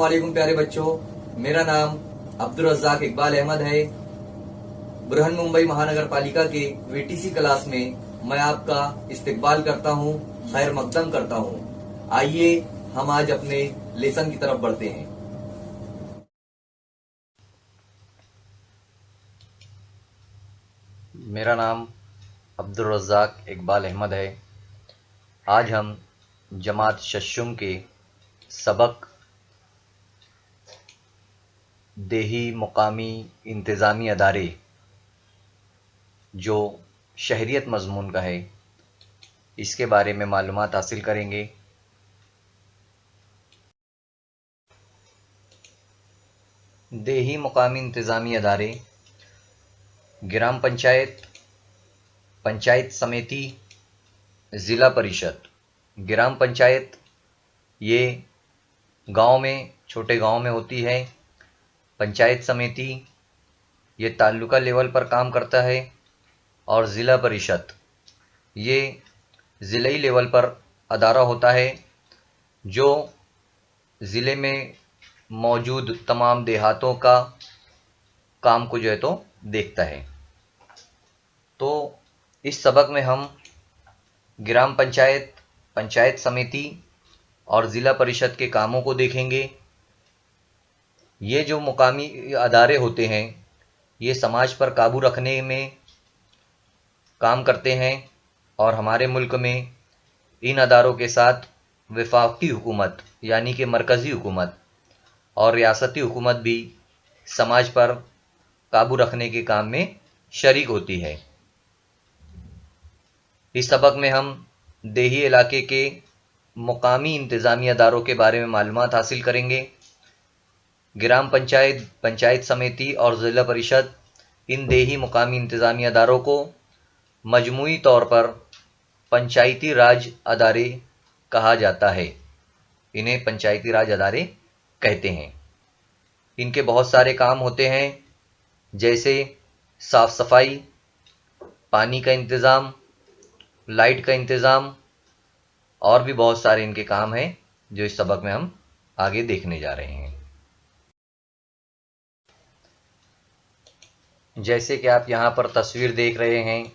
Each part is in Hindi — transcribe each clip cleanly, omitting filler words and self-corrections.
वालेकुम प्यारे बच्चों, मेरा नाम अब्दुल रज़्ज़ाक इकबाल अहमद है। बुरहान मुंबई महानगर पालिका के वीटीसी क्लास में मैं आपका इस्तकबाल करता हूं, खैर मकदम करता हूं। आइए हम आज अपने लेसन की तरफ बढ़ते हैं। मेरा नाम अब्दुल रज़्ज़ाक इकबाल अहमद है। आज हम जमात शशुम के सबक देही मुकामी इंतज़ामी अदारे जो शहरियत मज़मून का है, इसके बारे में मालूमात हासिल करेंगे। देही मुकामी इंतज़ामी अदारे ग्राम पंचायत, पंचायत समिति, ज़िला परिषद। ग्राम पंचायत ये गांव में, छोटे गांव में होती है। पंचायत समिति ये तालुका लेवल पर काम करता है। और ज़िला परिषद ये ज़िले लेवल पर अदारा होता है जो ज़िले में मौजूद तमाम देहातों का काम को जो है तो देखता है। तो इस सबक में हम ग्राम पंचायत, पंचायत समिति और ज़िला परिषद के कामों को देखेंगे। ये जो मुकामी अदारे होते हैं ये समाज पर काबू रखने में काम करते हैं और हमारे मुल्क में इन अदारों के साथ वफाकी हुकूमत यानी कि मरकज़ी हुकूमत और रियासती हुकूमत भी समाज पर काबू रखने के काम में शरीक होती है। इस सबक में हम देही इलाके के मुकामी इंतज़ामी अदारों के बारे में मालूमात हासिल करेंगे। ग्राम पंचायत, पंचायत समिति और ज़िला परिषद इन देही मुकामी इंतज़ामी अदारों को मजमूई तौर पर पंचायती राज अदारे कहा जाता है। इन्हें पंचायती राज अदारे कहते हैं। इनके बहुत सारे काम होते हैं, जैसे साफ़ सफाई, पानी का इंतज़ाम, लाइट का इंतज़ाम और भी बहुत सारे इनके काम हैं जो इस सबक में हम आगे देखने जा रहे हैं। जैसे कि आप यहाँ पर तस्वीर देख रहे हैं,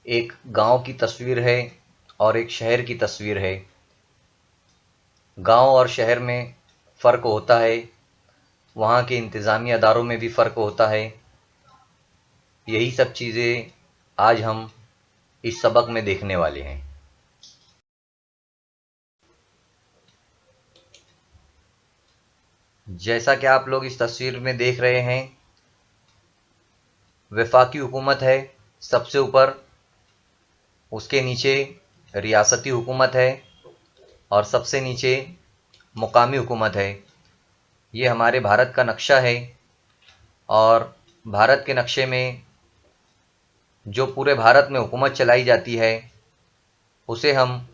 एक गांव की तस्वीर है और एक शहर की तस्वीर है। गांव और शहर में फ़र्क होता है, वहाँ के इंतज़ामी अदारों में भी फ़र्क होता है। यही सब चीज़ें आज हम इस सबक में देखने वाले हैं। जैसा कि आप लोग इस तस्वीर में देख रहे हैं, वफाकी हुकूमत है सबसे ऊपर, उसके नीचे रियासती हुकूमत है और सबसे नीचे मुकामी हुकूमत है। ये हमारे भारत का नक्शा है और भारत के नक्शे में जो पूरे भारत में हुकूमत चलाई जाती है उसे हम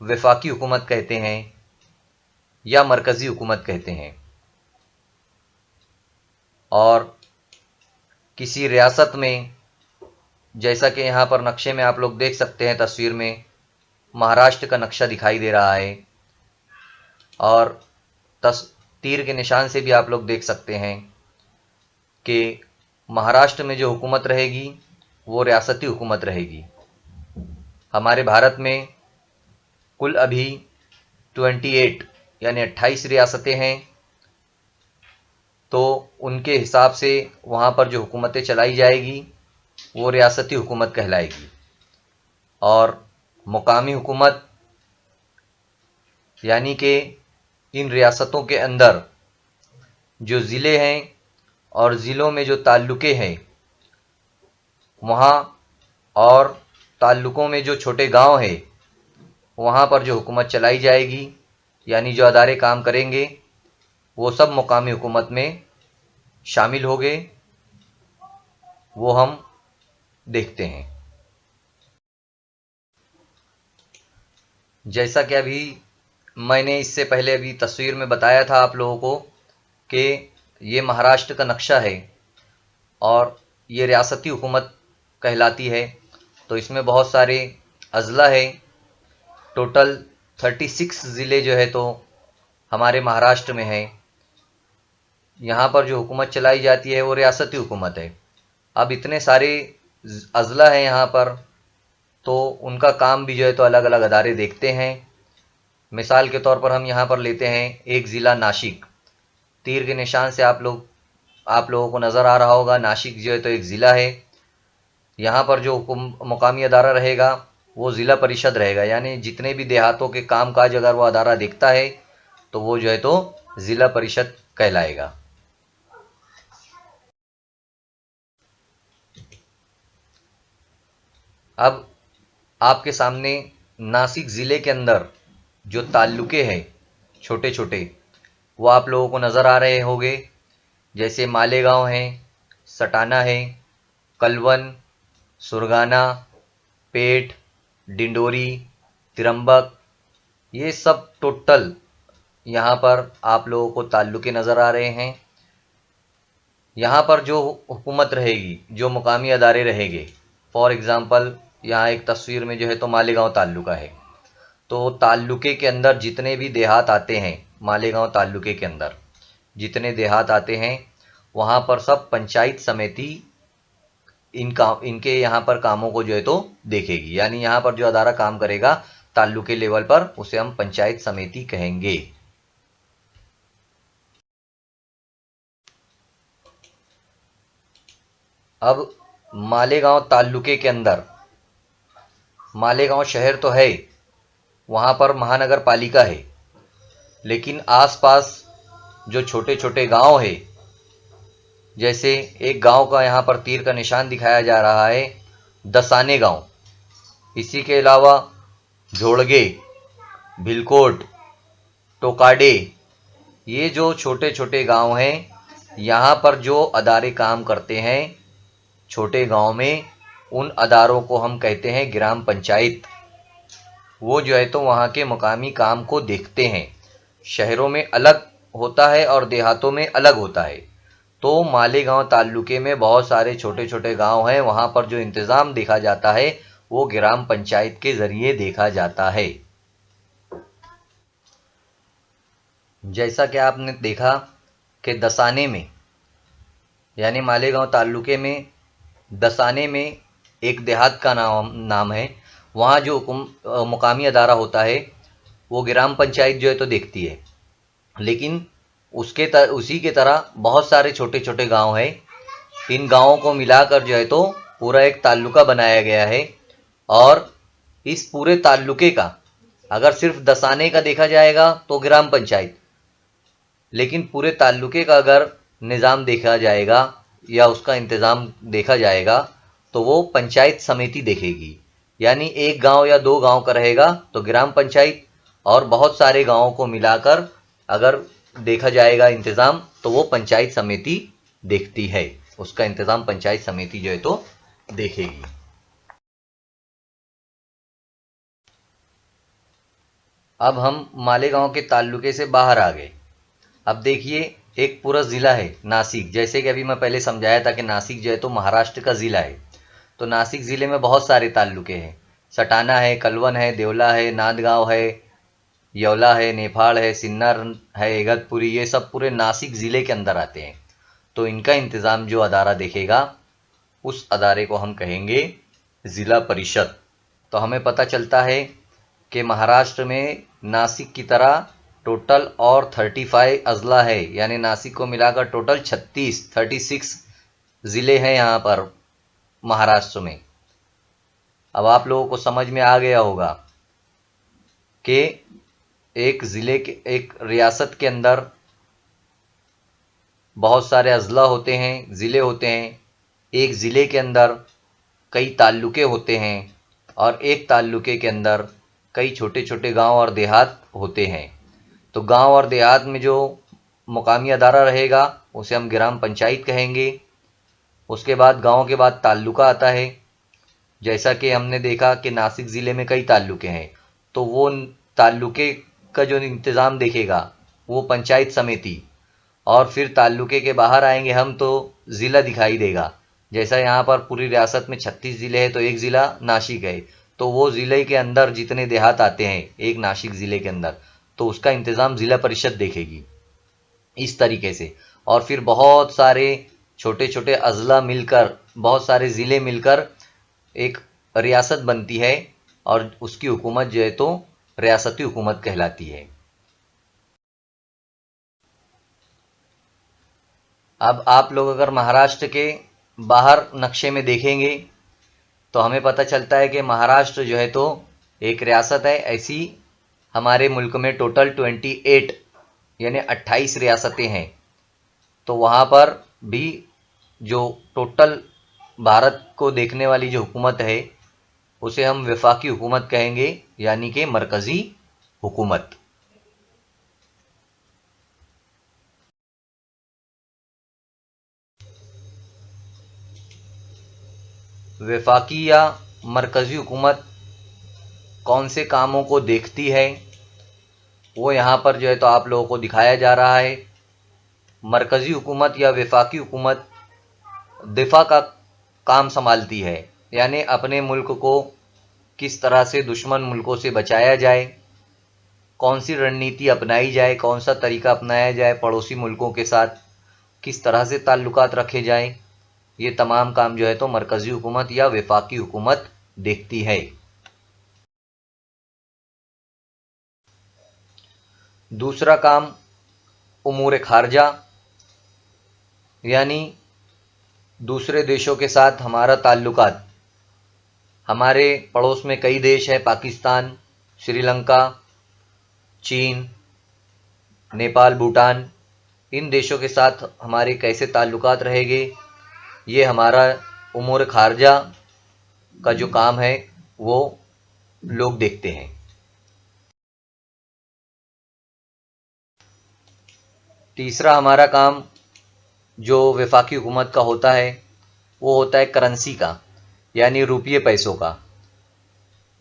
वफाकी हुकूमत कहते हैं या मरकज़ी हुकूमत कहते हैं। और किसी रियासत में, जैसा कि यहाँ पर नक्शे में आप लोग देख सकते हैं, तस्वीर में महाराष्ट्र का नक्शा दिखाई दे रहा है और तीर के निशान से भी आप लोग देख सकते हैं कि महाराष्ट्र में जो हुकूमत रहेगी वो रियासती हुकूमत रहेगी। हमारे भारत में कुल अभी 28 यानी 28 रियासतें हैं, तो उनके हिसाब से वहाँ पर जो हुकूमतें चलाई जाएगी वो रियासती हुकूमत कहलाएगी। और मुकामी हुकूमत यानी कि इन रियासतों के अंदर जो ज़िले हैं और ज़िलों में जो ताल्लुक़े हैं वहाँ, और ताल्लुकों में जो छोटे गांव हैं वहाँ पर जो हुकूमत चलाई जाएगी यानी जो अदारे काम करेंगे वो सब मुकामी हुकूमत में शामिल हो गए, वो हम देखते हैं। जैसा कि अभी मैंने इससे पहले अभी तस्वीर में बताया था आप लोगों को कि ये महाराष्ट्र का नक्शा है और ये रियासती हुकूमत कहलाती है। तो इसमें बहुत सारे अज़ला है। टोटल 36 ज़िले जो है तो हमारे महाराष्ट्र में हैं। यहाँ पर जो हुकूमत चलाई जाती है वो रियासती हुकूमत है। अब इतने सारे अजला हैं यहाँ पर, तो उनका काम भी जो है तो अलग अलग अदारे देखते हैं। मिसाल के तौर पर हम यहाँ पर लेते हैं एक ज़िला नासिक। तीर के निशान से आप लोगों को नज़र आ रहा होगा, नासिक जो है तो एक ज़िला है। यहाँ पर जो मुकामी अदारा रहेगा वो ज़िला परिषद रहेगा, यानी जितने भी देहातों के काम काज अगर वो अदारा देखता है तो वो जो है तो ज़िला परिषद कहलाएगा। अब आपके सामने नासिक ज़िले के अंदर जो ताल्लुके हैं छोटे छोटे वो आप लोगों को नज़र आ रहे होंगे, जैसे मालेगांव है, सटाना है, कलवन, सुरगाना, पेठ, डिंडोरी, तिरंबक, ये सब टोटल यहाँ पर आप लोगों को ताल्लुके नज़र आ रहे हैं। यहाँ पर जो हुकूमत रहेगी, जो मुकामी अदारे रहेंगे, फॉर एग्ज़ाम्पल यहाँ एक तस्वीर में जो है तो मालेगांव ताल्लुका है। तो ताल्लुके के अंदर जितने भी देहात आते हैं, मालेगांव ताल्लुके के अंदर जितने देहात आते हैं वहाँ पर सब पंचायत समिति इनके यहाँ पर कामों को जो है तो देखेगी। यानी यहाँ पर जो अदारा काम करेगा ताल्लुके लेवल पर उसे हम पंचायत समिति कहेंगे। अब मालेगांव ताल्लुके के अंदर, मालेगांव शहर तो है, वहाँ पर महानगर पालिका है, लेकिन आसपास जो छोटे छोटे गांव है, जैसे एक गांव का यहाँ पर तीर का निशान दिखाया जा रहा है, दसाने गांव। इसी के अलावा झोड़गे, भिलकोट, टोकाडे, ये जो छोटे छोटे गांव हैं, यहाँ पर जो अदारे काम करते हैं छोटे गांव में, उन अदारों को हम कहते हैं ग्राम पंचायत। वो जो है तो वहाँ के मुकामी काम को देखते हैं। शहरों में अलग होता है और देहातों में अलग होता है। तो मालेगांव ताल्लुके में बहुत सारे छोटे छोटे गांव हैं, वहाँ पर जो इंतज़ाम देखा जाता है वो ग्राम पंचायत के ज़रिए देखा जाता है। जैसा कि आपने देखा कि दसाने में, यानी मालेगांव ताल्लुके में दसाने में एक देहात का नाम है, वहाँ जो मुकामी अदारा होता है वो ग्राम पंचायत जो है तो देखती है। लेकिन उसी के तरह बहुत सारे छोटे छोटे गांव हैं। इन गांवों को मिलाकर जो है तो पूरा एक ताल्लुका बनाया गया है। और इस पूरे ताल्लुके का अगर सिर्फ दसाने का देखा जाएगा तो ग्राम पंचायत, लेकिन पूरे ताल्लुके का अगर निज़ाम देखा जाएगा या उसका इंतज़ाम देखा जाएगा तो वो पंचायत समिति देखेगी। यानी एक गांव या दो गांव का रहेगा तो ग्राम पंचायत, और बहुत सारे गांवों को मिलाकर अगर देखा जाएगा इंतज़ाम तो वो पंचायत समिति देखती है। उसका इंतज़ाम पंचायत समिति जो है तो देखेगी। अब हम मालेगांव के ताल्लुके से बाहर आ गए। अब देखिए एक पूरा ज़िला है नासिक। जैसे कि अभी मैं पहले समझाया था कि नासिक जो है तो महाराष्ट्र का ज़िला है। तो नासिक ज़िले में बहुत सारे ताल्लुके हैं। सटाना है, कलवन है, देवला है, नांदगांव है, येवला है, नेपाल है, सिन्नर है, इगतपुरी, ये सब पूरे नासिक ज़िले के अंदर आते हैं। तो इनका इंतज़ाम जो अदारा देखेगा उस अदारे को हम कहेंगे ज़िला परिषद। तो हमें पता चलता है कि महाराष्ट्र में नासिक की तरह टोटल और 35 अजला है, यानी नासिक को मिलाकर टोटल 36 ज़िले हैं यहाँ पर महाराष्ट्र में। अब आप लोगों को समझ में आ गया होगा कि एक रियासत के अंदर बहुत सारे अजला होते हैं, ज़िले होते हैं। एक ज़िले के अंदर कई ताल्लुके होते हैं और एक ताल्लुके के अंदर कई छोटे छोटे गांव और देहात होते हैं। तो गांव और देहात में जो मुकामी अदारा रहेगा उसे हम ग्राम पंचायत कहेंगे। उसके बाद गांव के बाद ताल्लुका आता है। जैसा कि हमने देखा कि नासिक ज़िले में कई ताल्लुके हैं, तो वो ताल्लुके का जो इंतज़ाम देखेगा वो पंचायत समिति। और फिर ताल्लुके के बाहर आएंगे हम तो ज़िला दिखाई देगा। जैसा यहाँ पर पूरी रियासत में 36 ज़िले हैं तो एक ज़िला नासिक है, तो वो ज़िले के अंदर जितने देहात आते हैं एक नासिक ज़िले के अंदर, तो उसका इंतज़ाम ज़िला परिषद देखेगी इस तरीके से। और फिर बहुत सारे छोटे छोटे अजला मिलकर, बहुत सारे ज़िले मिलकर एक रियासत बनती है और उसकी हुकूमत जो है तो रियासती हुकूमत कहलाती है। अब आप लोग अगर महाराष्ट्र के बाहर नक्शे में देखेंगे तो हमें पता चलता है कि महाराष्ट्र जो है तो एक रियासत है। ऐसी हमारे मुल्क में टोटल 28 यानी 28 रियासतें हैं। तो वहाँ पर भी जो टोटल भारत को देखने वाली जो हुकूमत है उसे हम वफाकी हुकूमत कहेंगे, यानी कि मरकज़ी हुकूमत। वफाकी या मरकज़ी हुकूमत कौन से कामों को देखती है वो यहाँ पर जो है तो आप लोगों को दिखाया जा रहा है। मरकज़ी हुकूमत या वफाकी हुकूमत दिफा का काम संभालती है, यानी अपने मुल्क को किस तरह से दुश्मन मुल्कों से बचाया जाए, कौन सी रणनीति अपनाई जाए, कौन सा तरीका अपनाया जाए पड़ोसी मुल्कों के साथ, किस तरह से ताल्लुकात रखे जाएं, ये तमाम काम जो है तो मरकज़ी हुकूमत या वफाकी हुकूमत देखती है। दूसरा काम उमूर खारजा, यानी दूसरे देशों के साथ हमारा ताल्लुकात। हमारे पड़ोस में कई देश हैं, पाकिस्तान, श्रीलंका, चीन, नेपाल, भूटान। इन देशों के साथ हमारे कैसे ताल्लुकात रहेंगे, ये हमारा उमूर खारजा का जो काम है वो लोग देखते हैं। तीसरा हमारा काम जो वफाकी हुकूमत का होता है वो होता है करेंसी का, यानी रुपये पैसों का,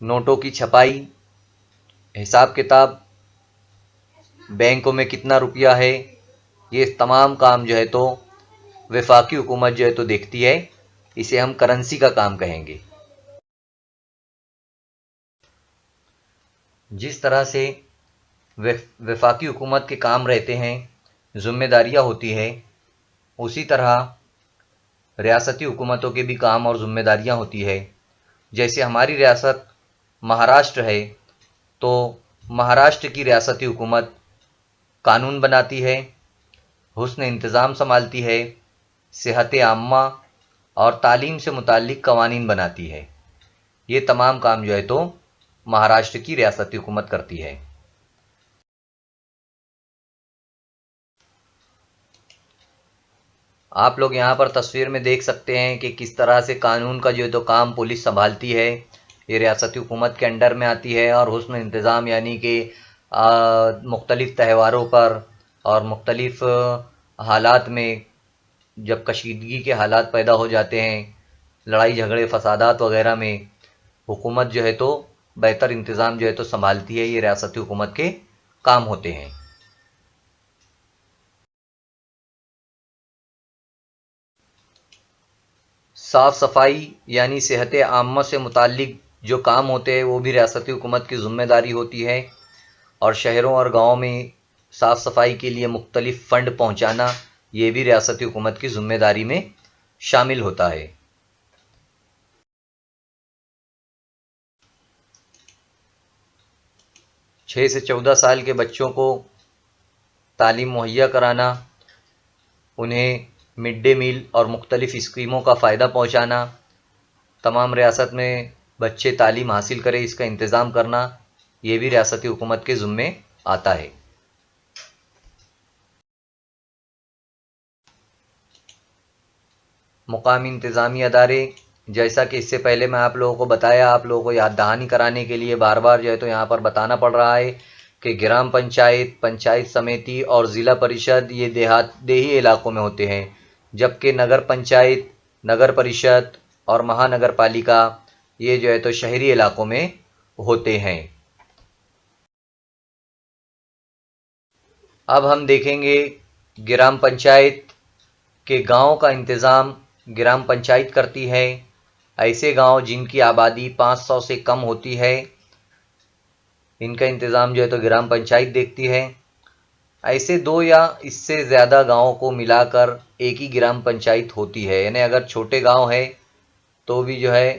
नोटों की छपाई, हिसाब किताब, बैंकों में कितना रुपया है, ये तमाम काम जो है तो वफाकी हुकूमत जो है तो देखती है। इसे हम करेंसी का काम कहेंगे। जिस तरह से वफाकी हुकूमत के काम रहते हैं, ज़िम्मेदारियाँ होती है, उसी तरह रियासती हुकूमतों के भी काम और ज़िम्मेदारियाँ होती है। जैसे हमारी रियासत महाराष्ट्र है तो महाराष्ट्र की रियासती हुकूमत कानून बनाती है, हुस्न इंतज़ाम संभालती है, सेहत आम्मा और तालीम से मुताल्लिक़ कवानीन बनाती है। ये तमाम काम जो है तो महाराष्ट्र की रियासती हुकूमत करती है। आप लोग यहाँ पर तस्वीर में देख सकते हैं कि किस तरह से कानून का जो है तो काम पुलिस संभालती है। ये रियासती हुकूमत के अंडर में आती है और हुस्न इंतज़ाम यानी कि मुख्तलिफ़ त्योहारों पर और मुख्तलिफ़ हालात में जब कशीदगी के हालात पैदा हो जाते हैं, लड़ाई झगड़े फसादात वगैरह में, हुकूमत जो है तो बेहतर इंतज़ाम जो है तो संभालती है। ये रियासती हुकूमत के काम होते हैं। साफ़ सफाई यानी सेहत आम्मा से मुताल्लिक़ जो काम होते हैं वो भी रियासती हुकूमत की ज़िम्मेदारी होती है। और शहरों और गाँव में साफ़ सफाई के लिए मुख्तलिफ़ फ़ंड पहुँचाना, ये भी रियासती हुकूमत की ज़िम्मेदारी में शामिल होता है। छः से 14 साल के बच्चों को तालीम मुहैया कराना, उन्हें मिड डे मील और मुख्तलिफ़ स्कीमों का फ़ायदा पहुँचाना, तमाम रियासत में बच्चे तालीम हासिल करें इसका इंतज़ाम करना, ये भी रियासती हुकूमत के ज़िम्मे आता है। मुकामी इंतज़ामी अदारे, जैसा कि इससे पहले मैं आप लोगों को बताया, आप लोगों को याद दहानी कराने के लिए बार बार जो है तो यहाँ पर बताना पड़ रहा है कि ग्राम पंचायत, पंचायत समिति और ज़िला परिषद ये देही इलाकों में होते हैं, जबकि नगर पंचायत, नगर परिषद और महानगर पालिका ये जो है तो शहरी इलाकों में होते हैं। अब हम देखेंगे ग्राम पंचायत के गांव का इंतज़ाम ग्राम पंचायत करती है। ऐसे गांव जिनकी आबादी 500 से कम होती है, इनका इंतज़ाम जो है तो ग्राम पंचायत देखती है। ऐसे 2 या इससे ज़्यादा गाँवों को मिलाकर एक ही ग्राम पंचायत होती है। यानी अगर छोटे गांव है तो भी जो है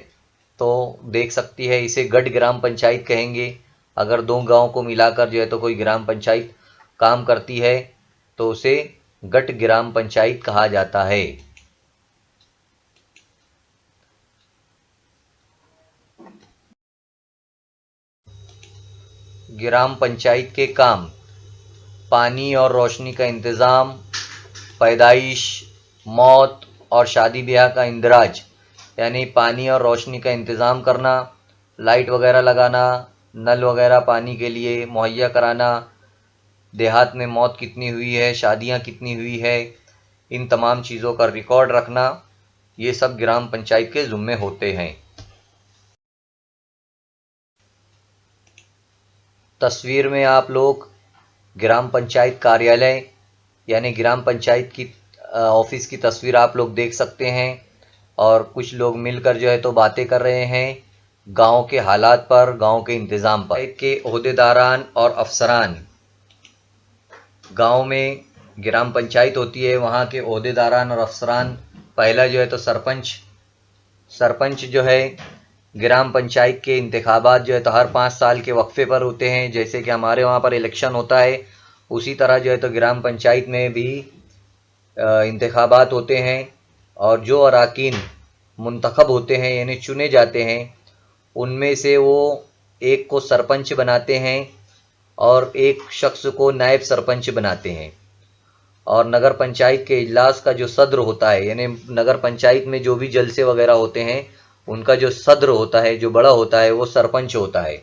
तो देख सकती है, इसे गढ़ ग्राम पंचायत कहेंगे। अगर 2 गांव को मिलाकर जो है तो कोई ग्राम पंचायत काम करती है तो उसे गढ़ ग्राम पंचायत कहा जाता है। ग्राम पंचायत के काम: पानी और रोशनी का इंतज़ाम, पैदाइश, मौत और शादी ब्याह का इंदराज, यानी पानी और रोशनी का इंतज़ाम करना, लाइट वगैरह लगाना, नल वगैरह पानी के लिए मुहैया कराना, देहात में मौत कितनी हुई है, शादियां कितनी हुई है, इन तमाम चीज़ों का रिकॉर्ड रखना, ये सब ग्राम पंचायत के ज़िम्मे होते हैं। तस्वीर में आप लोग ग्राम पंचायत कार्यालय यानी ग्राम पंचायत की ऑफिस की तस्वीर आप लोग देख सकते हैं, और कुछ लोग मिलकर जो है तो बातें कर रहे हैं गांव के हालात पर, गांव के इंतज़ाम पर। के ओहदेदारान और अफसरान, गांव में ग्राम पंचायत होती है, वहाँ के ओहदेदारान और अफसरान, पहला जो है तो सरपंच जो है, ग्राम पंचायत के इंतखाबात जो है तो हर 5 साल के वक्फे पर होते हैं। जैसे कि हमारे वहाँ पर इलेक्शन होता है, उसी तरह जो है तो ग्राम पंचायत में भी इंतखाबात होते हैं, और जो अराकीन मुंतखब होते हैं यानी चुने जाते हैं, उनमें से वो एक को सरपंच बनाते हैं और एक शख्स को नायब सरपंच बनाते हैं। और नगर पंचायत के इजलास का जो सद्र होता है, यानी नगर पंचायत में जो भी जलसे वगैरह होते हैं, उनका जो सद्र होता है, जो बड़ा होता है, वो सरपंच होता है।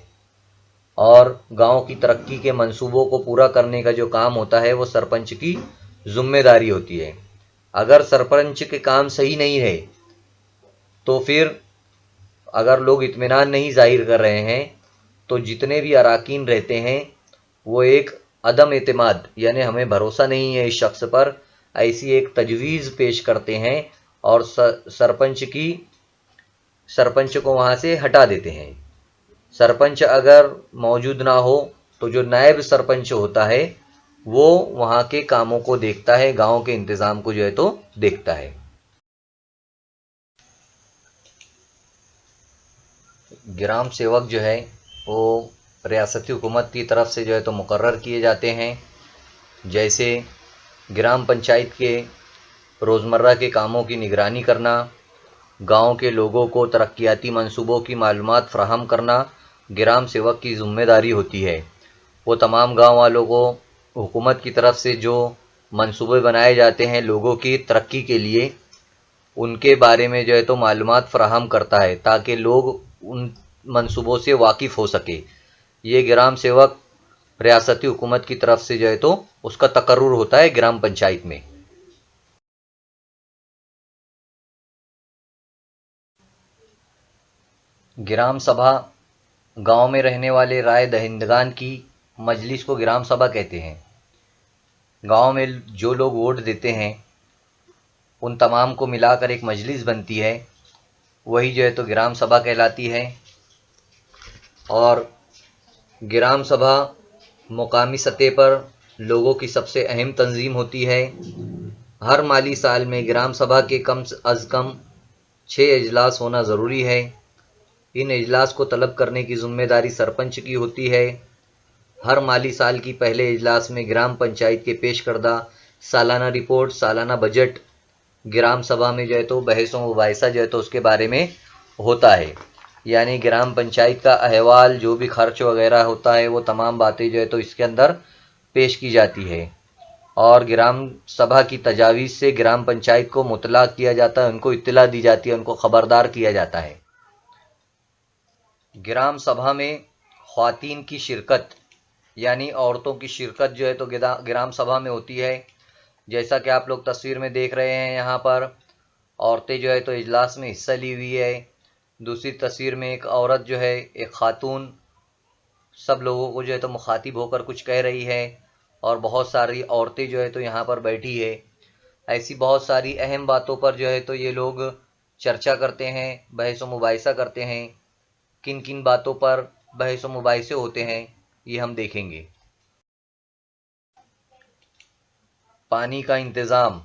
और गांव की तरक्की के मंसूबों को पूरा करने का जो काम होता है वो सरपंच की जिम्मेदारी होती है। अगर सरपंच के काम सही नहीं है तो फिर अगर लोग इत्मीनान नहीं जाहिर कर रहे हैं तो जितने भी अराकीन रहते हैं वो एक अदम एतमाद यानी हमें भरोसा नहीं है इस शख्स पर, ऐसी एक तजवीज़ पेश करते हैं और सरपंच को वहाँ से हटा देते हैं। सरपंच अगर मौजूद ना हो तो जो नायब सरपंच होता है वो वहाँ के कामों को देखता है, गांव के इंतज़ाम को जो है तो देखता है। ग्राम सेवक जो है वो रियासती हुकूमत की तरफ से जो है तो मुकर्रर किए जाते हैं। जैसे ग्राम पंचायत के रोज़मर्रा के कामों की निगरानी करना, गांव के लोगों को तरक्याती मंसूबों की मालूमात फ़राहम करना ग्राम सेवक की ज़िम्मेदारी होती है। वो तमाम गांव वालों को हुकूमत की तरफ से जो मंसूबे बनाए जाते हैं लोगों की तरक्की के लिए, उनके बारे में जो है तो मालूमात फ़राहम करता है ताकि लोग उन मंसूबों से वाकिफ़ हो सके। ये ग्राम सेवक रियासती हुकूमत की तरफ से जो है तो उसका तकर्रुर होता है ग्राम पंचायत में। ग्राम सभा, गांव में रहने वाले राय दहिंदगान की मजलिस को ग्राम सभा कहते हैं। गांव में जो लोग वोट देते हैं उन तमाम को मिलाकर एक मजलिस बनती है, वही जो है तो ग्राम सभा कहलाती है। और ग्राम सभा मुकामी सतह पर लोगों की सबसे अहम तंजीम होती है। हर माली साल में ग्राम सभा के कम अज़ कम 6 इजलास होना ज़रूरी है। इन इजलास को तलब करने की ज़िम्मेदारी सरपंच की होती है। हर माली साल की पहले इजलास में ग्राम पंचायत के पेश करदा सालाना रिपोर्ट, सालाना बजट ग्राम सभा में जो है तो बहस व मुबाहिसा जो है तो उसके बारे में होता है। यानी ग्राम पंचायत का अहवाल, जो भी खर्च वगैरह होता है, वो तमाम बातें जो है तो इसके अंदर पेश की जाती है। और ग्राम सभा की तजावीज़ से ग्राम पंचायत को मुतला किया जाता है, उनको इत्तला दी जाती है, उनको ख़बरदार किया जाता है। ग्राम सभा में ख़वातीन की शिरकत यानी औरतों की शिरकत जो है तो ग्राम सभा में होती है। जैसा कि आप लोग तस्वीर में देख रहे हैं, यहाँ पर औरतें जो है तो इजलास में हिस्सा ली हुई है। दूसरी तस्वीर में एक औरत जो है, एक खातून, सब लोगों को जो है तो मुखातिब होकर कुछ कह रही है, और बहुत सारी औरतें जो है तो यहाँ पर बैठी है। ऐसी बहुत सारी अहम बातों पर जो है तो ये लोग चर्चा करते हैं, बहस व मुबाहिसा करते हैं। किन किन बातों पर बहस व मुबाहिसे होते हैं ये हम देखेंगे। पानी का इंतज़ाम,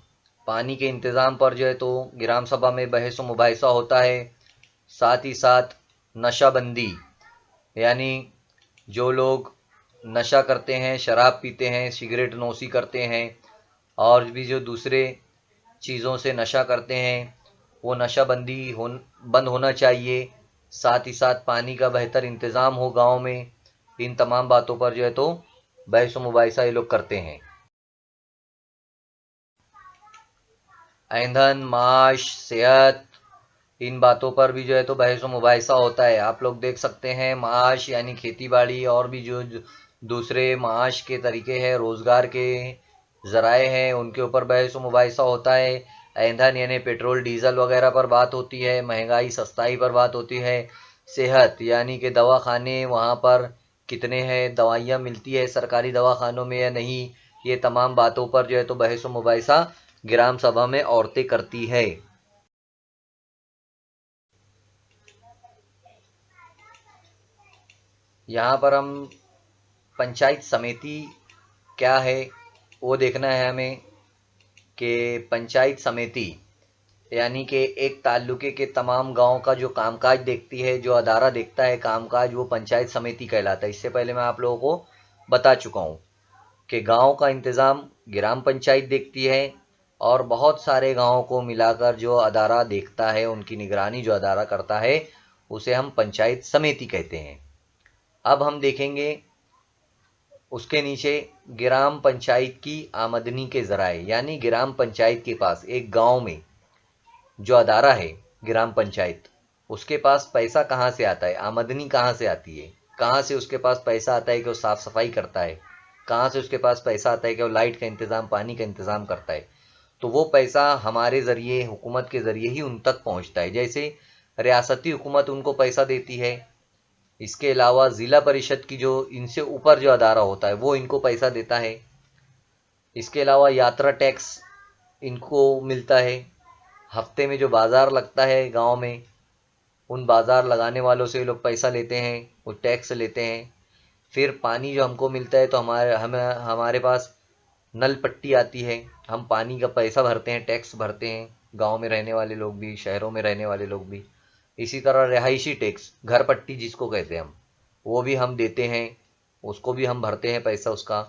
पानी के इंतज़ाम पर जो है तो ग्राम सभा में बहस व मुबाहिसा होता है। साथ ही साथ नशाबंदी, यानी जो लोग नशा करते हैं, शराब पीते हैं, सिगरेट नोशी करते हैं और भी जो दूसरे चीज़ों से नशा करते हैं, वो नशाबंदी बंद होना चाहिए। साथ ही साथ पानी का बेहतर इंतज़ाम हो गांव में। इन तमाम बातों पर जो है तो बहस व मुबाहिसा ये लोग करते हैं। ईंधन, माश, सेहत, इन बातों पर भी जो है तो बहस व मुबाहिसा होता है। आप लोग देख सकते हैं माश यानी खेती बाड़ी और भी जो दूसरे माश के तरीके हैं, रोजगार के जराए हैं, उनके ऊपर बहस व मुबाहिसा होता है। ईंधन यानी पेट्रोल डीजल वगैरह पर बात होती है। महंगाई सस्ताई पर बात होती है। सेहत यानी कि दवाखाने वहाँ पर कितने हैं, दवाइयाँ मिलती है सरकारी दवाखानों में या नहीं, ये तमाम बातों पर जो है तो बहस व मुबाहिसा ग्राम सभा में औरतें करती है। यहाँ पर हम पंचायत समिति क्या है वो देखना है हमें, कि पंचायत समिति यानी कि एक ताल्लुके के तमाम गांव का जो कामकाज देखती है, जो अदारा देखता है कामकाज, वो पंचायत समिति कहलाता है। इससे पहले मैं आप लोगों को बता चुका हूँ कि गांव का इंतज़ाम ग्राम पंचायत देखती है और बहुत सारे गांवों को मिलाकर जो अदारा देखता है, उनकी निगरानी जो अदारा करता है, उसे हम पंचायत समिति कहते हैं। अब हम देखेंगे उसके नीचे ग्राम पंचायत की आमदनी के जराए, यानी ग्राम पंचायत के पास एक गांव में जो अदारा है ग्राम पंचायत, उसके पास पैसा कहाँ से आता है, आमदनी कहाँ से आती है, कहाँ से उसके पास पैसा आता है कि वो साफ सफाई करता है, कहाँ से उसके पास पैसा आता है कि वो लाइट का इंतज़ाम, पानी का इंतज़ाम करता है। तो वो पैसा हमारे ज़रिए, हुकूमत के ज़रिए ही उन तक पहुँचता है। जैसे रियासती हुकूमत उनको पैसा देती है, इसके अलावा ज़िला परिषद की जो इनसे ऊपर जो अदारा होता है वो इनको पैसा देता है। इसके अलावा यात्रा टैक्स इनको मिलता है। हफ्ते में जो बाज़ार लगता है गांव में, उन बाज़ार लगाने वालों से ये लोग पैसा लेते हैं, वो टैक्स लेते हैं। फिर पानी जो हमको मिलता है तो हमारे पास नल पट्टी आती है, हम पानी का पैसा भरते हैं, टैक्स भरते हैं, गांव में रहने वाले लोग भी, शहरों में रहने वाले लोग भी। इसी तरह रिहायशी टैक्स, घर पट्टी जिसको कहते हैं हम, वो भी हम देते हैं, उसको भी हम भरते हैं पैसा उसका।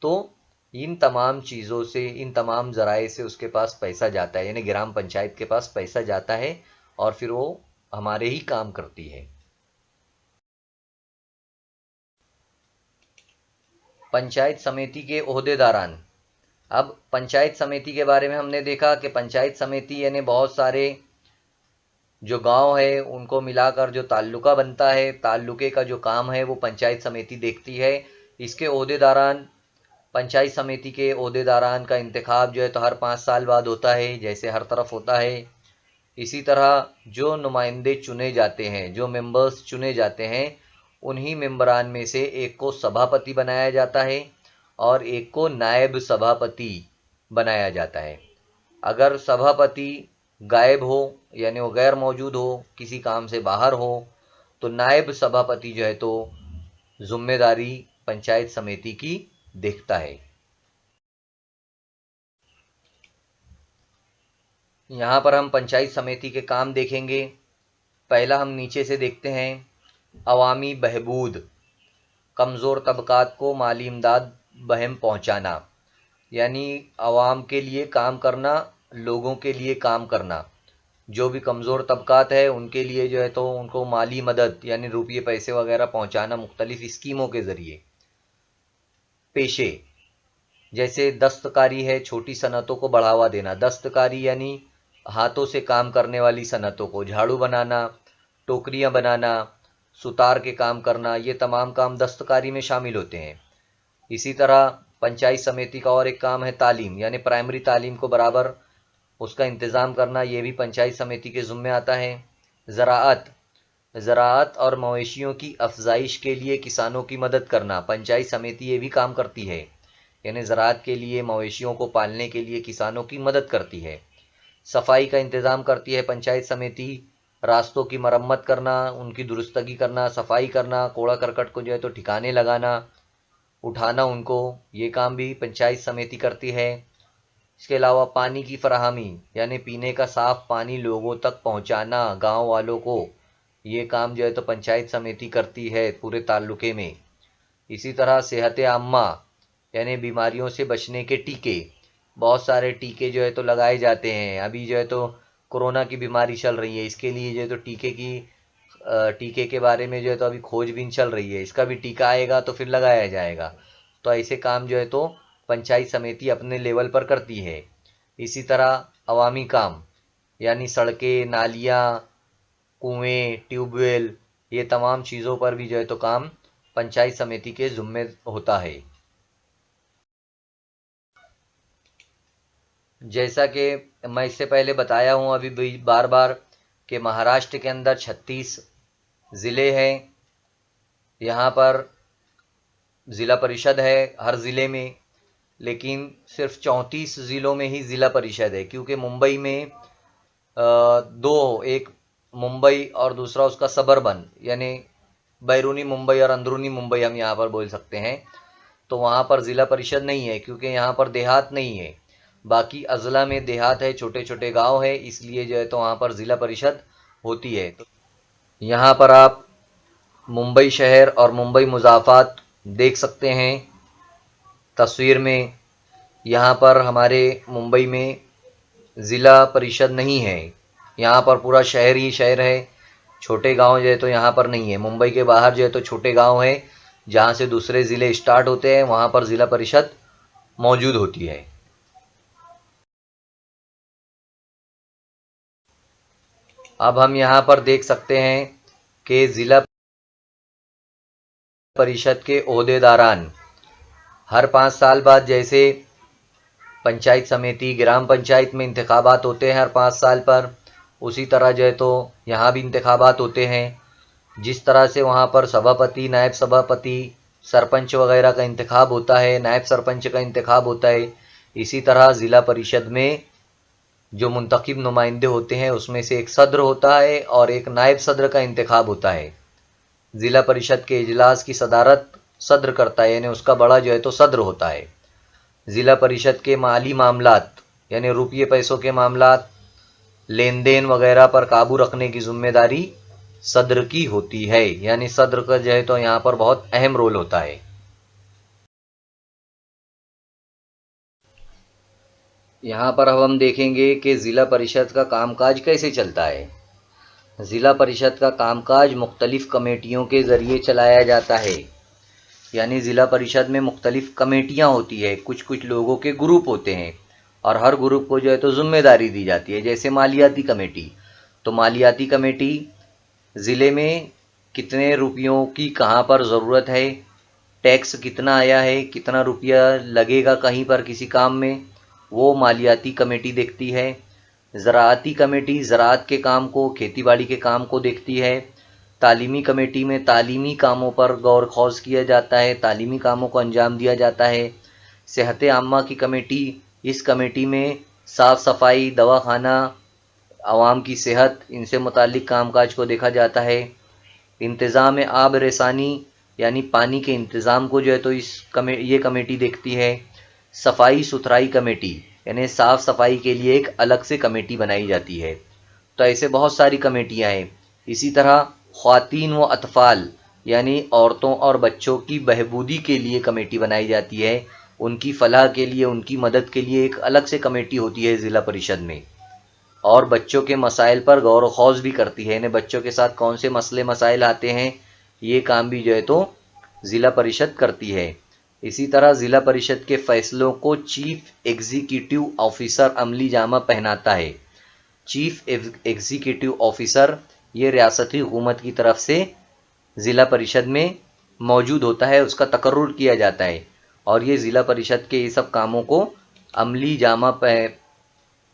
तो इन तमाम चीज़ों से, इन तमाम ज़राए से उसके पास पैसा जाता है, यानी ग्राम पंचायत के पास पैसा जाता है और फिर वो हमारे ही काम करती है। पंचायत समिति के ओहदेदारान। अब पंचायत समिति के बारे में हमने देखा कि पंचायत समिति यानी बहुत सारे जो गांव है उनको मिलाकर जो ताल्लुका बनता है, ताल्लुके का जो काम है वो पंचायत समिति देखती है। इसके ओहदेदारान, पंचायत समिति के ओहदेदारान का इंतखाब जो है तो हर 5 साल बाद होता है, जैसे हर तरफ होता है। इसी तरह जो नुमाइंदे चुने जाते हैं, जो मेंबर्स चुने जाते हैं, उन्हीं मेंबरान में से एक को सभापति बनाया जाता है और एक को नायब सभापति बनाया जाता है। अगर सभापति गायब हो यानी वो गैर मौजूद हो, किसी काम से बाहर हो, तो नायब सभापति जो है तो जिम्मेदारी पंचायत समिति की देखता है। यहाँ पर हम पंचायत समिति के काम देखेंगे। पहला हम नीचे से देखते हैं, अवामी बहबूद, कमज़ोर तबकात को माली इमदाद बहम पहुँचाना, यानी आवाम के लिए काम करना, लोगों के लिए काम करना। जो भी कमज़ोर तबकात है उनके लिए जो है तो उनको माली मदद यानी रुपये पैसे वगैरह पहुँचाना मुख्तलिफ स्कीमों के ज़रिए। पेशे जैसे दस्तकारी है, छोटी सनतों को बढ़ावा देना। दस्तकारी यानी हाथों से काम करने वाली सनतों को, झाड़ू बनाना, टोकरियां बनाना, सुतार के काम करना, ये तमाम काम दस्तकारी में शामिल होते हैं। इसी तरह पंचायत समिति का और एक काम है तालीम, यानी प्राइमरी तालीम को बराबर उसका इंतज़ाम करना, ये भी पंचायत समिति के ज़िम्मे आता है। ज़राअत, ज़राअत और मवेशियों की अफजाइश के लिए किसानों की मदद करना, पंचायत समिति ये भी काम करती है, यानी ज़राअत के लिए, मवेशियों को पालने के लिए किसानों की मदद करती है। सफाई का इंतज़ाम करती है पंचायत समिति, रास्तों की मरम्मत करना, उनकी दुरुस्तगी करना, सफाई करना, कूड़ा करकट को जो है तो ठिकाने लगाना, उठाना उनको, ये काम भी पंचायत समिति करती है। इसके अलावा पानी की फराहमी यानी पीने का साफ पानी लोगों तक पहुंचाना गांव वालों को, ये काम जो है तो पंचायत समिति करती है पूरे ताल्लुके में। इसी तरह सेहत आम्मा यानी बीमारियों से बचने के टीके, बहुत सारे टीके जो है तो लगाए जाते हैं। अभी जो है तो कोरोना की बीमारी चल रही है, इसके लिए जो है तो टीके के बारे में जो है तो अभी खोजबीन चल रही है, इसका भी टीका आएगा तो फिर लगाया जाएगा। तो ऐसे काम जो है तो पंचायत समिति अपने लेवल पर करती है। इसी तरह अवामी काम यानी सड़कें, नालियाँ, कुएं, ट्यूबवेल, ये तमाम चीज़ों पर भी जो है तो काम पंचायत समिति के जिम्मे होता है। जैसा कि मैं इससे पहले बताया हूँ अभी भी बार बार कि महाराष्ट्र के अंदर 36 ज़िले हैं। यहाँ पर ज़िला परिषद है हर ज़िले में, लेकिन सिर्फ 34 ज़िलों में ही ज़िला परिषद है, क्योंकि मुंबई में दो, एक मुंबई और दूसरा उसका सबर्बन यानी बैरूनी मुंबई और अंदरूनी मुंबई हम यहाँ पर बोल सकते हैं। तो वहाँ पर ज़िला परिषद नहीं है क्योंकि यहाँ पर देहात नहीं है। बाकी अज़ला में देहात है, छोटे छोटे गांव है, इसलिए जो है तो वहाँ पर ज़िला परिषद होती है। तो यहाँ पर आप मुंबई शहर और मुंबई मुज़ाफ़ात देख सकते हैं तस्वीर में। यहाँ पर हमारे मुंबई में ज़िला परिषद नहीं है, यहाँ पर पूरा शहर ही शहर है, छोटे गांव जो है तो यहाँ पर नहीं है। मुंबई के बाहर जो है तो छोटे गांव है, जहाँ से दूसरे ज़िले स्टार्ट होते हैं, वहाँ पर ज़िला परिषद मौजूद होती है। अब हम यहाँ पर देख सकते हैं कि ज़िला परिषद के ओहदेदारान हर 5 साल बाद, जैसे पंचायत समिति ग्राम पंचायत में इंतखाबात होते हैं हर 5 साल पर, उसी तरह जो है तो यहाँ भी इंतखाबात होते हैं। जिस तरह से वहाँ पर सभापति, नायब सभापति, सरपंच वगैरह का इंतखाब होता है, नायब सरपंच का इंतखाब होता है, इसी तरह ज़िला परिषद में जो मुंतखब नुमाइंदे होते हैं उसमें से एक सदर होता है और एक नायब सदर का इंतखाब होता है। ज़िला परिषद के इजलास की सदारत सदर करता है, यानी उसका बड़ा जो है तो सदर होता है। ज़िला परिषद के माली मामलात यानी रुपये पैसों के मामलात, लेन देन वगैरह पर काबू रखने की जिम्मेदारी सदर की होती है, यानी सदर का जो है तो यहाँ पर बहुत अहम रोल होता है। यहाँ पर अब हम देखेंगे कि ज़िला परिषद का कामकाज कैसे चलता है। ज़िला परिषद का कामकाज मुख्तलिफ़ कमेटियों के ज़रिए चलाया जाता है, यानी ज़िला परिषद में मुख्तलिफ़ कमेटियाँ होती है, कुछ कुछ लोगों के ग्रुप होते हैं और हर ग्रुप को जो है तो जिम्मेदारी दी जाती है। जैसे मालियाती कमेटी, तो मालियाती कमेटी ज़िले में कितने रुपयों की कहाँ पर ज़रूरत है, टैक्स कितना आया है, कितना रुपया लगेगा कहीं पर किसी काम में, वो मालियाती कमेटी देखती है। ज़राअती कमेटी ज़राअत के काम को, खेतीबाड़ी के काम को देखती है। तालीमी कमेटी में तालीमी कामों पर गौर खौज किया जाता है, तालीमी कामों को अंजाम दिया जाता है। सेहत आम्मा की कमेटी, इस कमेटी में साफ़ सफाई, दवाखाना, आवाम की सेहत, इनसे मुतालिक कामकाज को देखा जाता है। इंतज़ाम आब रसानी यानी पानी के इंतज़ाम को जो है तो ये कमेटी देखती है। सफाई सुथराई कमेटी यानी साफ़ सफाई के लिए एक अलग से कमेटी बनाई जाती है। तो ऐसे बहुत सारी कमेटियां हैं। इसी तरह ख्वातीन व अतफ़ाल यानी औरतों और बच्चों की बहबूदी के लिए कमेटी बनाई जाती है, उनकी फलाह के लिए, उनकी मदद के लिए एक अलग से कमेटी होती है ज़िला परिषद में। और बच्चों के मसाइल पर गौर व खौज भी करती है, यानी बच्चों के साथ कौन से मसले मसाइल आते हैं, ये काम भी जो है तो ज़िला परिषद करती है। इसी तरह ज़िला परिषद के फ़ैसलों को चीफ एग्जीक्यूटिव ऑफिसर अमली जामा पहनाता है। चीफ एग्जीक्यूटिव ऑफिसर ये रियासती हुकूमत की तरफ से ज़िला परिषद में मौजूद होता है, उसका तकर्रुर किया जाता है और ये ज़िला परिषद के ये सब कामों को अमली जामा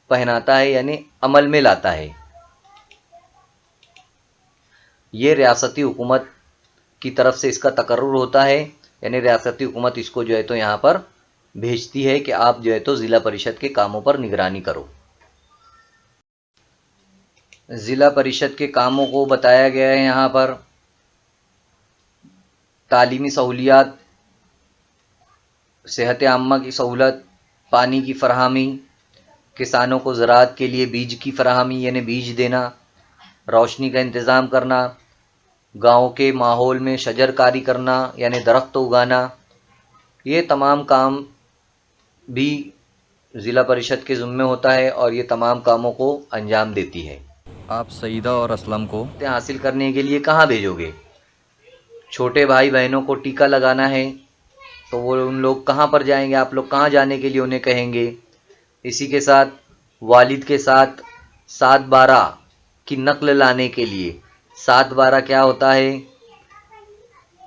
पहनाता है, यानी अमल में लाता है। ये रियासती हुकूमत की तरफ से इसका तकर्रुर होता है, यानी रियासती हुकूमत इसको जो है तो यहाँ पर भेजती है कि आप जो है तो ज़िला परिषद के कामों पर निगरानी करो। ज़िला परिषद के कामों को बताया गया है यहाँ पर। तालीमी सहूलियात, सेहत आम्मा की सहूलत, पानी की फरहमी, किसानों को ज़राअत के लिए बीज की फराहमी यानी बीज देना, रोशनी का इंतज़ाम करना, गाँव के माहौल में शजरकारी करना यानी दरख्त उगाना, ये तमाम काम भी ज़िला परिषद के ज़िम्मे होता है और ये तमाम कामों को अंजाम देती है। आप सईदा और असलम को हासिल करने के लिए कहाँ भेजोगे? छोटे भाई बहनों को टीका लगाना है तो वो उन लोग कहाँ पर जाएंगे? आप लोग कहाँ जाने के लिए उन्हें कहेंगे? इसी के साथ वालिद के साथ 7/12 की नकल लाने के लिए, 7/12 क्या होता है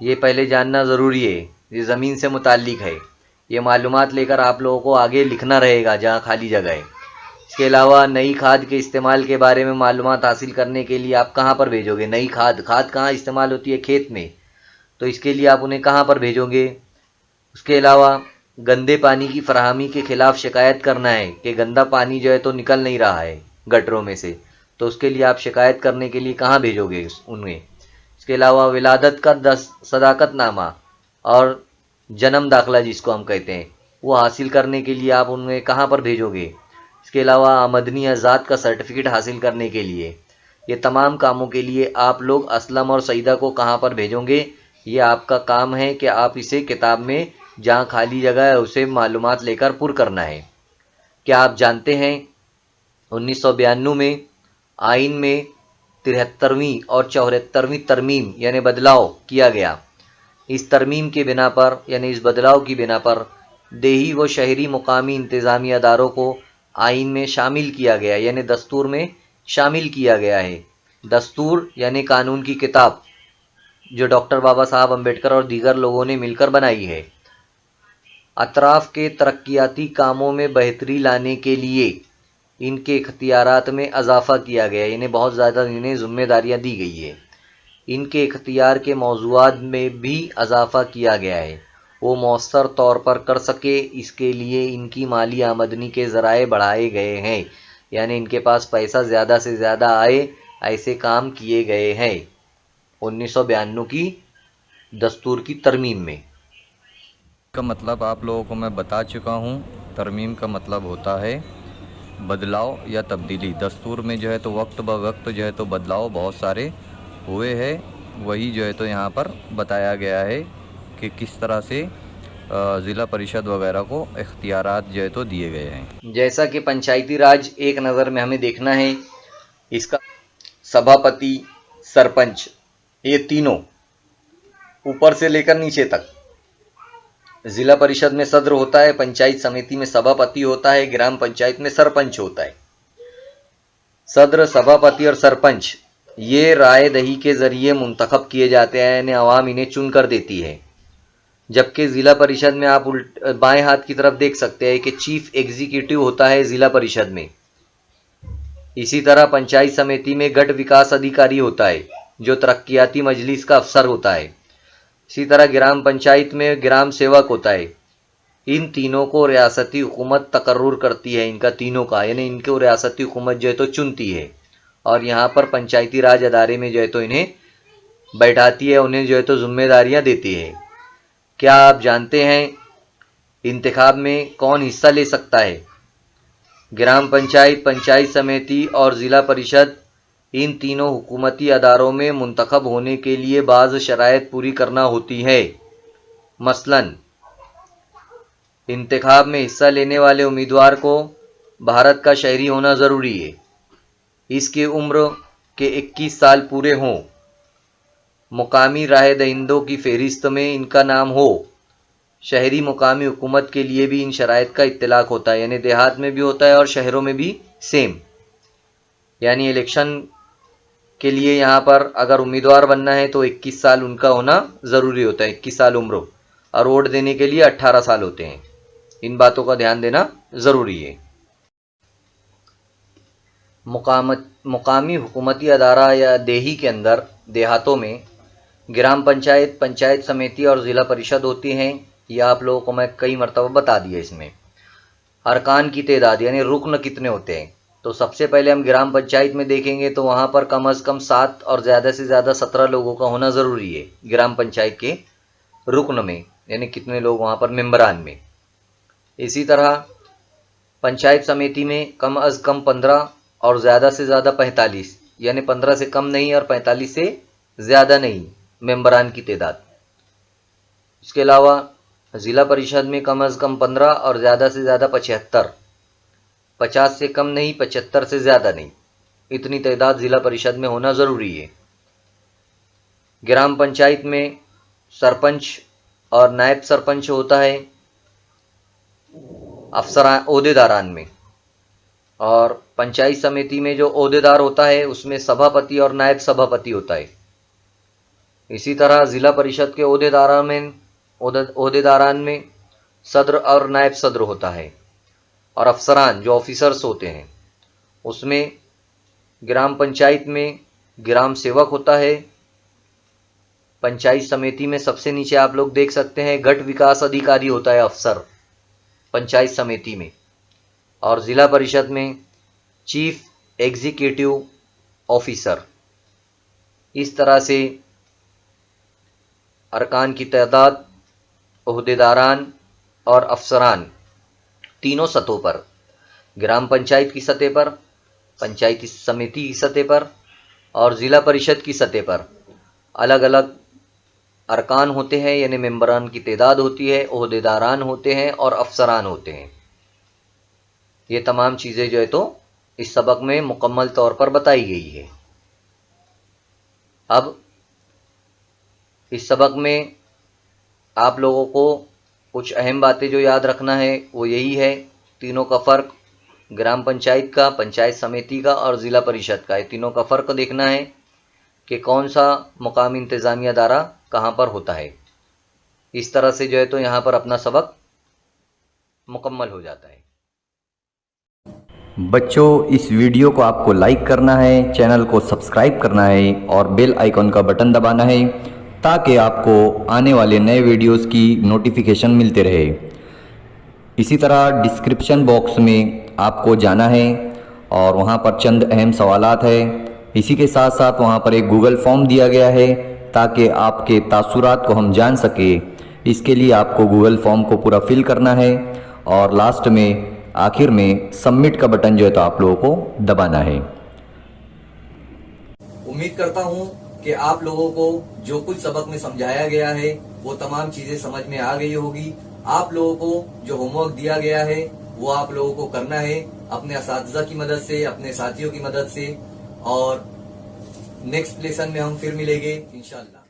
ये पहले जानना ज़रूरी है। ये ज़मीन से मुताल्लिक है। ये मालूमात लेकर आप लोगों को आगे लिखना रहेगा जहाँ खाली जगह है। इसके अलावा नई खाद के इस्तेमाल के बारे में मालूमात हासिल करने के लिए आप कहाँ पर भेजोगे? नई खाद कहाँ इस्तेमाल होती है? खेत में। तो इसके लिए आप उन्हें कहाँ पर भेजोगे? उसके अलावा गंदे पानी की फराहमी के खिलाफ शिकायत करना है कि गंदा पानी जो है तो निकल नहीं रहा है गटरों में से, तो उसके लिए आप शिकायत करने के लिए कहाँ भेजोगे उन्हें? इसके अलावा विलादत का सदाकतनामा और जन्म दाखला जिसको हम कहते हैं वो हासिल करने के लिए आप उन्हें कहाँ पर भेजोगे? इसके अलावा आमदनी आज़ाद का सर्टिफिकेट हासिल करने के लिए, ये तमाम कामों के लिए आप लोग असलम और सईदा को कहाँ पर भेजोगे? ये आपका काम है कि आप इसे किताब में जहाँ खाली जगह है उसे मालूमात लेकर पुर करना है। क्या आप जानते हैं 1992 में आइन में 73वीं और 74वीं तरमीम यानी बदलाव किया गया। इस तरमीम के बिना पर यानी इस बदलाव की बिना पर देही व शहरी मुकामी इंतज़ामी अदारों को आइन में शामिल किया गया यानी दस्तूर में शामिल किया गया है। दस्तूर यानी कानून की किताब जो डॉक्टर बाबा साहब अम्बेडकर और दीगर लोगों ने मिलकर बनाई है। अतराफ़ के तरक्याती कामों में बेहतरी लाने के लिए इनके इख्तियारात में इजाफ़ा किया गया, इन्हें बहुत ज़्यादा इन्हें ज़िम्मेदारियाँ दी गई है। इनके इख्तियार के मौज़ूआत में भी इजाफ़ा किया गया है, वो मौसर तौर पर कर सके इसके लिए इनकी माली आमदनी के ज़राए बढ़ाए गए हैं, यानी इनके पास पैसा ज़्यादा से ज़्यादा आए ऐसे काम किए गए हैं 1992 की दस्तूर की तरमीम में। का मतलब आप लोगों को मैं बता चुका हूँ। तरमीम का मतलब होता है बदलाव या तब्दीली। दस्तूर में जो है तो वक्त ब वक्त जो है तो बदलाव बहुत सारे हुए हैं, वही जो है तो यहाँ पर बताया गया है कि किस तरह से ज़िला परिषद वगैरह को इख्तियारात जो है तो दिए गए हैं। जैसा कि पंचायती राज एक नज़र में हमें देखना है, इसका सभापति, सरपंच, ये तीनों ऊपर से लेकर नीचे तक। ज़िला परिषद में सदर होता है, पंचायत समिति में सभापति होता है, ग्राम पंचायत में सरपंच होता है। सदर, सभापति और सरपंच ये राय दही के ज़रिए मुंतखब किए जाते हैं, यानी आवाम इन्हें चुन कर देती है। जबकि ज़िला परिषद में आप बाएं हाथ की तरफ देख सकते हैं कि चीफ एग्जीक्यूटिव होता है ज़िला परिषद में। इसी तरह पंचायत समिति में गढ़ विकास अधिकारी होता है जो तरक्याती मजलिस का अफसर होता है। इसी तरह ग्राम पंचायत में ग्राम सेवक होता है। इन तीनों को रियासती हुकूमत तकर्रुर करती है, इनका तीनों का, यानी इनको रियासती हुकूमत जो है तो चुनती है और यहाँ पर पंचायती राज अदारे में जो है तो इन्हें बैठाती है, उन्हें जो है तो जिम्मेदारियाँ देती है। क्या आप जानते हैं इंतखाब में कौन हिस्सा ले सकता है? ग्राम पंचायत, पंचायत समिति और ज़िला परिषद, इन तीनों हुकूमती अदारों में मुंतखब होने के लिए बाज़ शराइत पूरी करना होती है। मसलन इंतखाब में हिस्सा लेने वाले उम्मीदवार को भारत का शहरी होना ज़रूरी है, इसकी उम्र के 21 साल पूरे हों, मुकामी राय दहिंदों की फहरिस्त में इनका नाम हो। शहरी मुकामी हुकूमत के लिए भी इन शराइत का इत्तलाक होता है, यानी देहात में भी होता है और शहरों में भी सेम। यानी इलेक्शन के लिए यहाँ पर अगर उम्मीदवार बनना है तो 21 साल उनका होना ज़रूरी होता है, 21 साल उम्र, और वोट देने के लिए 18 साल होते हैं। इन बातों का ध्यान देना ज़रूरी है। मुकामी हुकूमती अदारा या देही के अंदर देहातों में ग्राम पंचायत, पंचायत समिति और ज़िला परिषद होती हैं। यह आप लोगों को मैं कई मरतबा बता दिया। इसमें अरकान की तादाद यानी रुकन कितने होते हैं, तो सबसे पहले हम ग्राम पंचायत में देखेंगे तो वहाँ पर कम अज़ कम 7 और ज़्यादा से ज़्यादा 17 लोगों का होना ज़रूरी है ग्राम पंचायत के रुकन में, यानी कितने लोग वहाँ पर मेंबरान में। इसी तरह पंचायत समिति में कम अज कम 15 और ज़्यादा से ज़्यादा 45, यानी 15 से कम नहीं और 45 से ज़्यादा नहीं मेंबरान की तादाद। इसके अलावा ज़िला परिषद में कम अज कम 15 और ज़्यादा से ज़्यादा 75, 50 से कम नहीं 75 से ज़्यादा नहीं, इतनी तादाद ज़िला परिषद में होना ज़रूरी है। ग्राम पंचायत में सरपंच और नायब सरपंच होता है अफसरान ओहदेदारान में, और पंचायत समिति में जो ओहदेदार होता है उसमें सभापति और नायब सभापति होता है। इसी तरह ज़िला परिषद के ओहदेदारान में सदर और नायब सदर होता है, और अफसरान जो ऑफिसर्स होते हैं उसमें ग्राम पंचायत में ग्राम सेवक होता है। पंचायत समिति में सबसे नीचे आप लोग देख सकते हैं गट विकास अधिकारी होता है अफसर पंचायत समिति में, और ज़िला परिषद में चीफ एग्जीक्यूटिव ऑफिसर। इस तरह से अरकान की तादाद, ओहदेदारान और अफसरान तीनों सतहों पर, ग्राम पंचायत की सतह पर, पंचायत समिति की सतह पर और ज़िला परिषद की सतह पर अलग अलग अरकान होते हैं, यानी मेंबरान की तादाद होती है, ओहदेदारान होते हैं और अफसरान होते हैं। ये तमाम चीज़ें जो है तो इस सबक में मुकम्मल तौर पर बताई गई है। अब इस सबक में आप लोगों को कुछ अहम बातें जो याद रखना है वो यही है, तीनों का फ़र्क, ग्राम पंचायत का, पंचायत समिति का और ज़िला परिषद का, ये तीनों का फ़र्क देखना है कि कौन सा मुकामी इंतज़ामिया दायरा कहाँ पर होता है। इस तरह से जो है तो यहाँ पर अपना सबक मुकम्मल हो जाता है। बच्चों, इस वीडियो को आपको लाइक करना है, चैनल को सब्सक्राइब करना है और बेल आइकॉन का बटन दबाना है ताकि आपको आने वाले नए वीडियोस की नोटिफिकेशन मिलते रहे। इसी तरह डिस्क्रिप्शन बॉक्स में आपको जाना है और वहाँ पर चंद अहम सवालात है। इसी के साथ साथ वहाँ पर एक गूगल फॉर्म दिया गया है ताकि आपके तासुरात को हम जान सके। इसके लिए आपको गूगल फॉर्म को पूरा फिल करना है और लास्ट में आखिर में सबमिट का बटन जो है तो आप लोगों को दबाना है। उम्मीद करता हूँ कि आप लोगों को जो कुछ सबक में समझाया गया है वो तमाम चीजें समझ में आ गई होगी। आप लोगों को जो होमवर्क दिया गया है वो आप लोगों को करना है अपने असातिज़ा की मदद से, अपने साथियों की मदद से, और नेक्स्ट लेसन में हम फिर मिलेंगे इंशाल्लाह।